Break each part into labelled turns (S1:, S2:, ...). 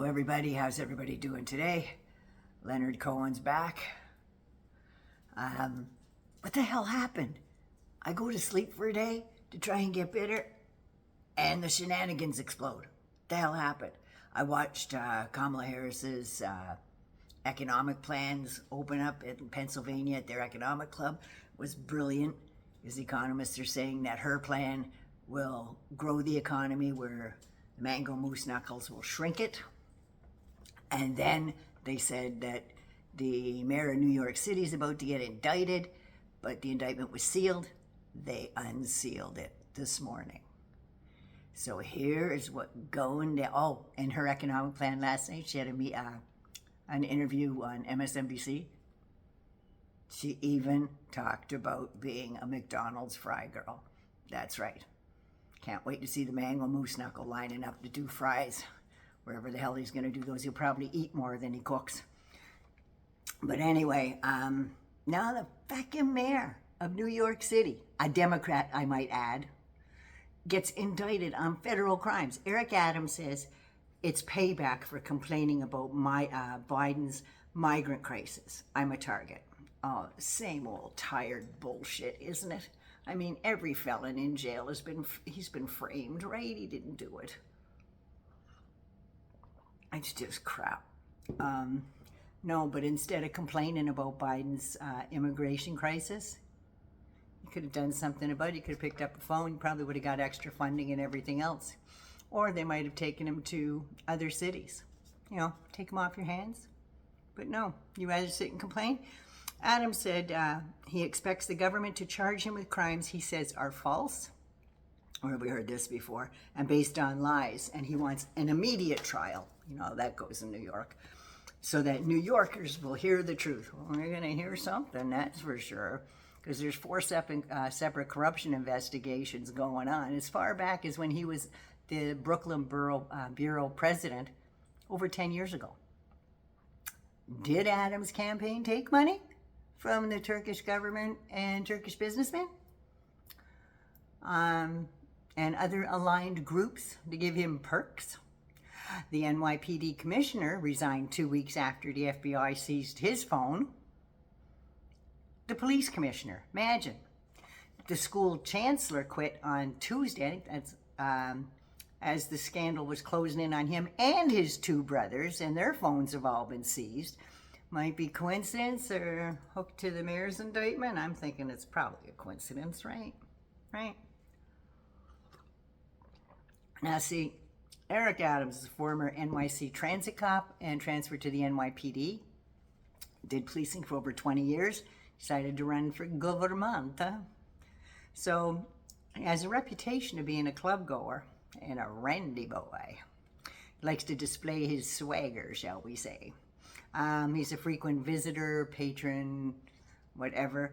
S1: Hello everybody, how's everybody doing today? Leonard Cohen's back. What the hell happened? I go to sleep for a day to try and get better and the shenanigans explode. What the hell happened? I watched Kamala Harris's economic plans open up in Pennsylvania at their economic club. It was brilliant, because economists are saying that her plan will grow the economy where the mango moose knuckles will shrink it. And then they said that the mayor of New York City is about to get indicted, but the indictment was sealed. They unsealed it this morning. So here is what going down. Oh, and her economic plan last night, she had an interview on MSNBC. She even talked about being a McDonald's fry girl. That's right. Can't wait to see the mango moose knuckle lining up to do fries. Wherever the hell he's going to do those. He'll probably eat more than he cooks. But anyway, now the fucking mayor of New York City, a Democrat I might add, gets indicted on federal crimes. Eric Adams says it's payback for complaining about Biden's migrant crisis. I'm a target. Oh, same old tired bullshit, isn't it? I mean, every felon in jail he's been framed, right? He didn't do it. It's just crap. No, but instead of complaining about Biden's immigration crisis, you could have done something about it. You could have picked up a phone. You probably would have got extra funding and everything else. Or they might have taken him to other cities. You know, take him off your hands. But no, you rather sit and complain. Adams said he expects the government to charge him with crimes he says are false. Or we heard this before, and based on lies. And he wants an immediate trial. You know, that goes in New York. So that New Yorkers will hear the truth. Well, we're going to hear something, that's for sure. Because there's 4 separate corruption investigations going on. As far back as when he was the Brooklyn Bureau president over 10 years ago. Did Adams' campaign take money from the Turkish government and Turkish businessmen? And other aligned groups to give him perks? The NYPD commissioner resigned 2 weeks after the FBI seized his phone. The police commissioner, imagine. The school chancellor quit on Tuesday. That's as the scandal was closing in on him and his 2 brothers, and their phones have all been seized. Might be coincidence or hooked to the mayor's indictment. I'm thinking it's probably a coincidence, right? Right. Now see, Eric Adams is a former NYC transit cop and transferred to the NYPD. Did policing for over 20 years. Decided to run for government. So he has a reputation of being a club goer and a randy boy. He likes to display his swagger, shall we say. He's a frequent visitor, patron, whatever,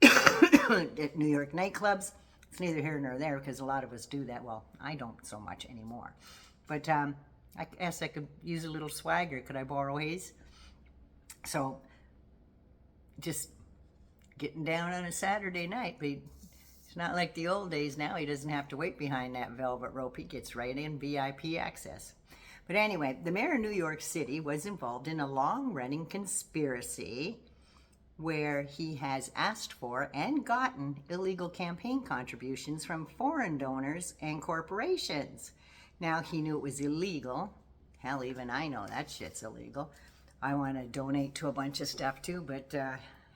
S1: at New York nightclubs. It's neither here nor there because a lot of us do that. Well, I don't so much anymore. But I guess I could use a little swagger. Could I borrow his? So just getting down on a Saturday night. But it's not like the old days now. He doesn't have to wait behind that velvet rope. He gets right in, VIP access. But anyway, the mayor of New York City was involved in a long-running conspiracy where he has asked for and gotten illegal campaign contributions from foreign donors and corporations. Now, he knew it was illegal. Hell, even I know that shit's illegal. I want to donate to a bunch of stuff too, but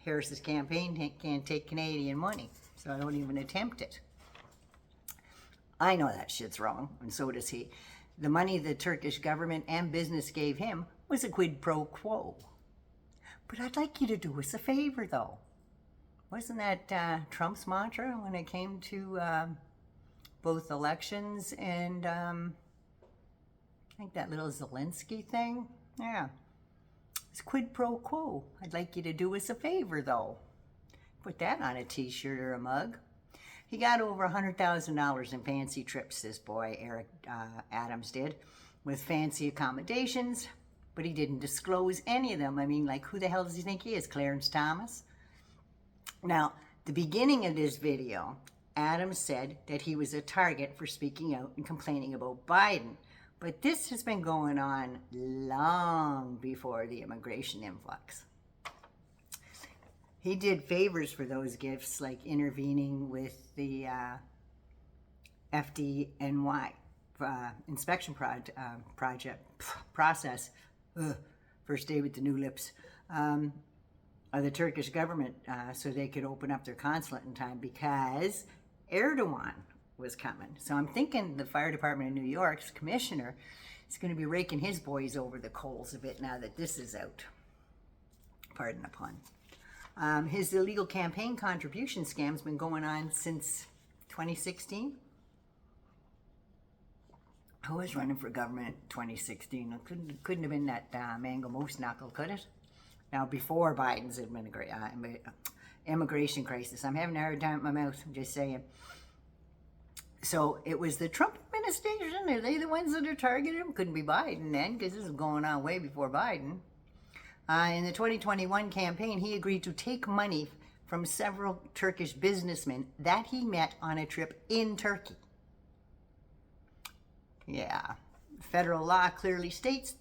S1: Harris's campaign can't take Canadian money, so I don't even attempt it. I know that shit's wrong, and so does he. The money the Turkish government and business gave him was a quid pro quo. But I'd like you to do us a favor, though. Wasn't that Trump's mantra when it came to both elections and I think that little Zelensky thing? Yeah. It's quid pro quo. I'd like you to do us a favor, though. Put that on a t-shirt or a mug. He got over $100,000 in fancy trips, this boy, Eric Adams did, with fancy accommodations. But he didn't disclose any of them. I mean, like, who the hell does he think he is, Clarence Thomas? Now, the beginning of this video, Adams said that he was a target for speaking out and complaining about Biden. But this has been going on long before the immigration influx. He did favors for those gifts, like intervening with the FDNY inspection process. First day with the new lips. Of the Turkish government, so they could open up their consulate in time, because Erdogan was coming. So I'm thinking the fire department in New York's commissioner is going to be raking his boys over the coals a bit now that this is out. Pardon the pun. His illegal campaign contribution scam's been going on since 2016. Who was running for government in 2016? It couldn't have been that Mango Moose Knuckle, could it? Now, before Biden's immigration crisis. I'm having a hard time with my mouth, I'm just saying. So it was the Trump administration. Are they the ones that are targeting him? Couldn't be Biden then, because this is going on way before Biden. In the 2021 campaign, he agreed to take money from several Turkish businessmen that he met on a trip in Turkey. Yeah. Federal law clearly states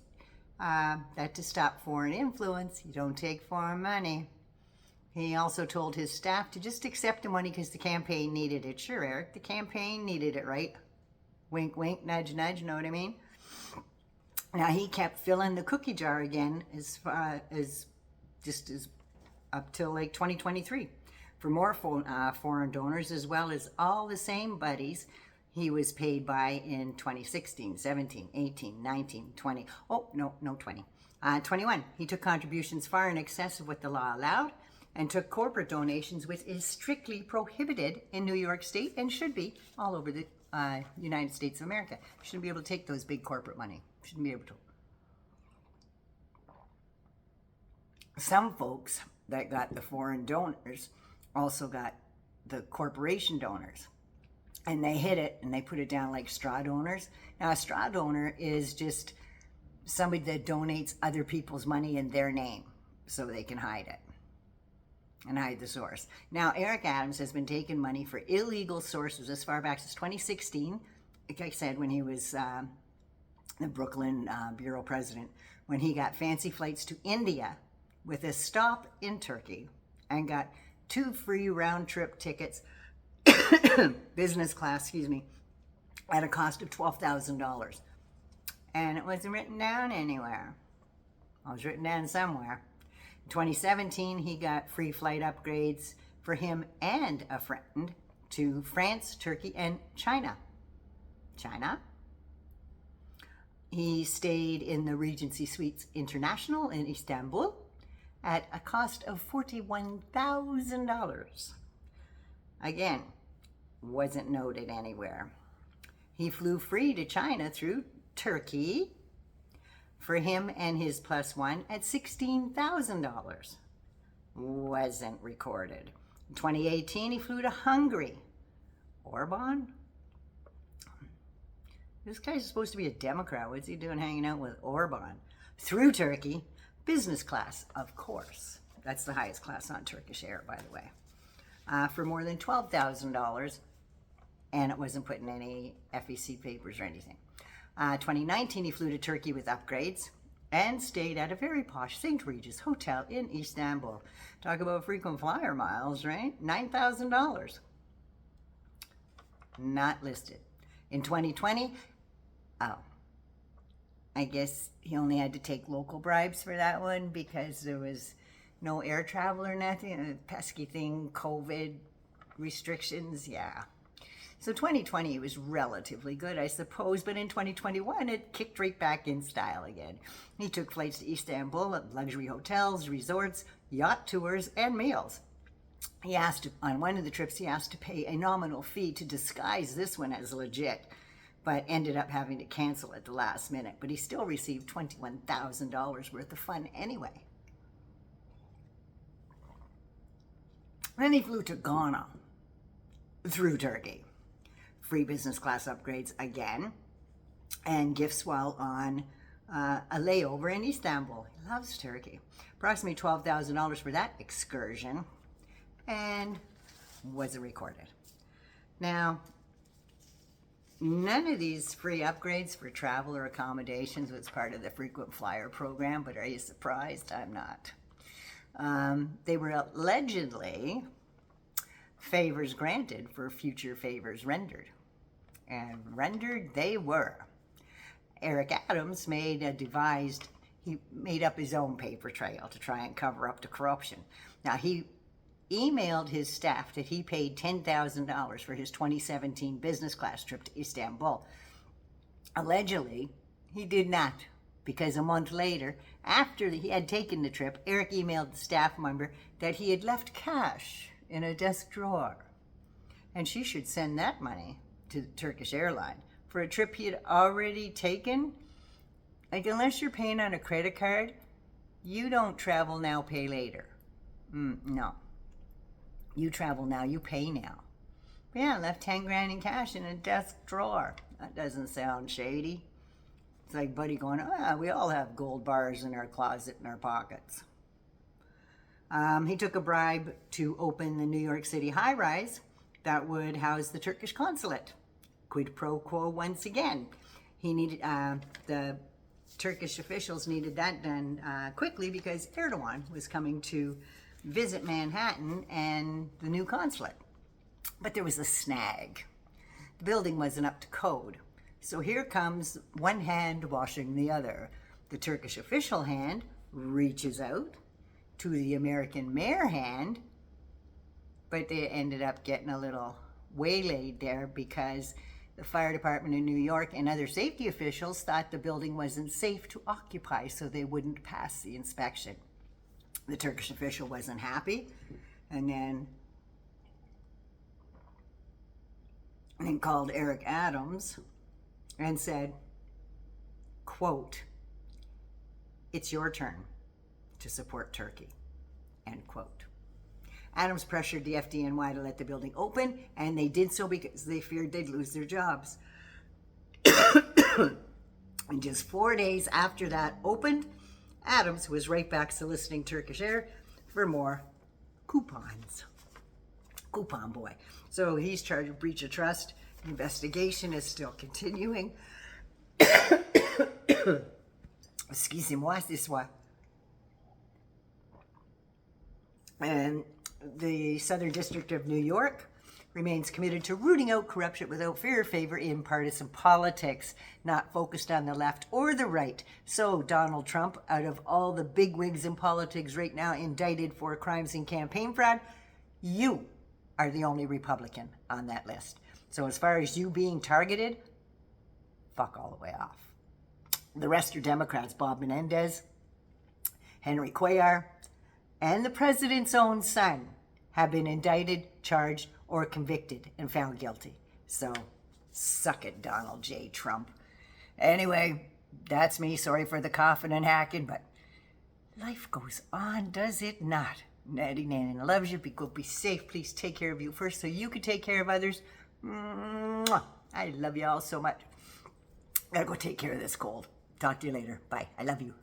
S1: that to stop foreign influence, you don't take foreign money. He also told his staff to just accept the money because the campaign needed it. Sure, Eric, the campaign needed it, right? Wink, wink, nudge, nudge, know what I mean? Now, he kept filling the cookie jar again as up till like 2023 for more foreign donors, as well as all the same buddies he was paid by in 2016, 17, 18, 19, 20. Oh, no, 20. 21. He took contributions far in excess of what the law allowed and took corporate donations, which is strictly prohibited in New York State and should be all over the United States of America. Shouldn't be able to take those big corporate money. Shouldn't be able to. Some folks that got the foreign donors also got the corporation donors. And they hid it and they put it down like straw donors. Now, a straw donor is just somebody that donates other people's money in their name so they can hide it and hide the source. Now, Eric Adams has been taking money for illegal sources as far back as 2016. Like I said, when he was the Brooklyn bureau president, when he got fancy flights to India with a stop in Turkey and got 2 free round-trip tickets, business class, at a cost of $12,000. And it wasn't written down anywhere. Well, it was written down somewhere. In 2017, he got free flight upgrades for him and a friend to France, Turkey, and China. He stayed in the Regency Suites International in Istanbul at a cost of $41,000. Again, wasn't noted anywhere. He flew free to China through Turkey for him and his plus one at $16,000. Wasn't recorded. In 2018, he flew to Hungary. Orban? This guy's supposed to be a Democrat. What's he doing hanging out with Orban? Through Turkey, business class, of course. That's the highest class on Turkish Air, by the way. For more than $12,000, and it wasn't put in any FEC papers or anything. 2019, he flew to Turkey with upgrades and stayed at a very posh St. Regis hotel in Istanbul. Talk about frequent flyer miles, right? $9,000. Not listed. In 2020, I guess he only had to take local bribes for that one because there was no air travel or nothing. A pesky thing, COVID restrictions, yeah. So 2020 was relatively good, I suppose, but in 2021, it kicked right back in style again. He took flights to Istanbul, luxury hotels, resorts, yacht tours, and meals. He asked, on one of the trips, he asked to pay a nominal fee to disguise this one as legit, but ended up having to cancel at the last minute. But he still received $21,000 worth of fun anyway. Then he flew to Ghana through Turkey. Free business class upgrades again, and gifts while on a layover in Istanbul. He loves Turkey. Approximately $12,000 for that excursion, and wasn't recorded. Now, None of these free upgrades for travel or accommodations was part of the frequent flyer program, but are you surprised? I'm not. They were allegedly favors granted for future favors rendered. And rendered they were. Eric Adams he made up his own paper trail to try and cover up the corruption. Now, he emailed his staff that he paid $10,000 for his 2017 business class trip to Istanbul. Allegedly, he did not, because a month later, after he had taken the trip, Eric emailed the staff member that he had left cash in a desk drawer. And she should send that money to the Turkish airline for a trip he had already taken. Like, unless you're paying on a credit card, you don't travel now, pay later. No. You travel now, you pay now. But yeah, left 10 grand in cash in a desk drawer. That doesn't sound shady. It's like Buddy going, we all have gold bars in our closet in our pockets. He took a bribe to open the New York City high-rise that would house the Turkish consulate. Quid pro quo once again. He needed, the Turkish officials needed that done quickly because Erdogan was coming to visit Manhattan and the new consulate. But there was a snag. The building wasn't up to code. So here comes one hand washing the other. The Turkish official hand reaches out to the American mayor hand, but they ended up getting a little waylaid there because the fire department in New York and other safety officials thought the building wasn't safe to occupy, so they wouldn't pass the inspection. The Turkish official wasn't happy, and then called Eric Adams and said, quote, "It's your turn to support Turkey," end quote. Adams pressured the FDNY to let the building open, and they did so because they feared they'd lose their jobs. And just 4 days after that opened, Adams was right back soliciting Turkish Air for more coupons. Coupon boy. So he's charged with breach of trust. The investigation is still continuing. Excusez-moi, this one. And the Southern District of New York remains committed to rooting out corruption without fear or favor in partisan politics, not focused on the left or the right. So Donald Trump, out of all the bigwigs in politics right now indicted for crimes in campaign fraud, you are the only Republican on that list. So as far as you being targeted, fuck all the way off. The rest are Democrats: Bob Menendez, Henry Cuellar, and the president's own son have been indicted, charged, or convicted and found guilty. So suck it, Donald J. Trump. Anyway, that's me. Sorry for the coughing and hacking, but life goes on, does it not? Natty Nanny loves you. Be good, be safe. Please take care of you first so you can take care of others. Mwah. I love you all so much. Gotta go take care of this cold. Talk to you later. Bye. I love you.